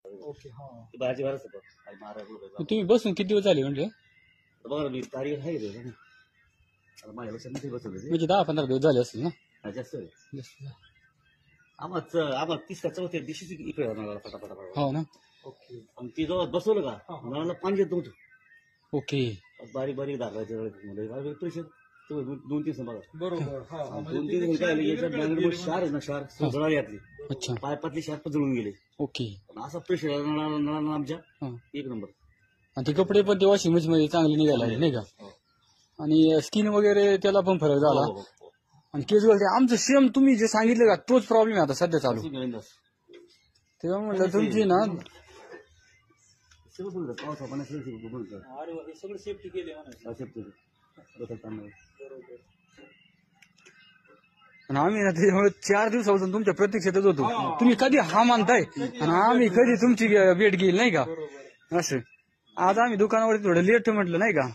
Okay हा बाहेरची बाहेरच होतं काही मारा तुम्ही बसून किती दिवस झाले म्हणजे बघा मी तारीख आहे रे आता माझ्या लक्षात नाही बसत म्हणजे 10-15 दिवस झाले असतील ना जास्त आम्हाला 30 का 34 दिवशीच इकडे होणार फटाफट हो ना ओके आणि ती जेव्हा बसवलं का नळाला पाणी येत नव्हतं ओके बारीक बारीक दाखवायचे पैसे 2-3 बघा बरोबर हा 2-3 काय याच्यात बँगलोर शहर आहे ना शहर जळाली यातली अच्छा पायपातली शहर पण जळून गेले ओके असा प्रेशर नळाला आमच्या हा. एक नंबर आणि ते कपडे पण ते वॉशिंग मशीन मध्ये चांगले निघायला लागले नाही का आणि स्किन वगैरे त्याला पण फरक झाला हो, हो, हो. आणि केस गळते आमचं सेम तुम्ही जे सांगितलं का तोच प्रॉब्लेम आहे आता सध्या चालू असं मिळेलच. तेव्हा म्हटलं तुमची ना सगळं बोलतो पावसा पाण्याचं बोलतो अरे वा, हे सगळं सेफ्टी केली म्हणा आणि आम्ही ना त्याच्यामुळे 4 दिवसापासून तुमच्या प्रतीक्षेतच होतो तुम्ही कधी हा मानताय आणि आम्ही कधी तुमची भेट घेईल नाही का असं आज आम्ही दुकानावरती थोडं लेट म्हटलं नाही का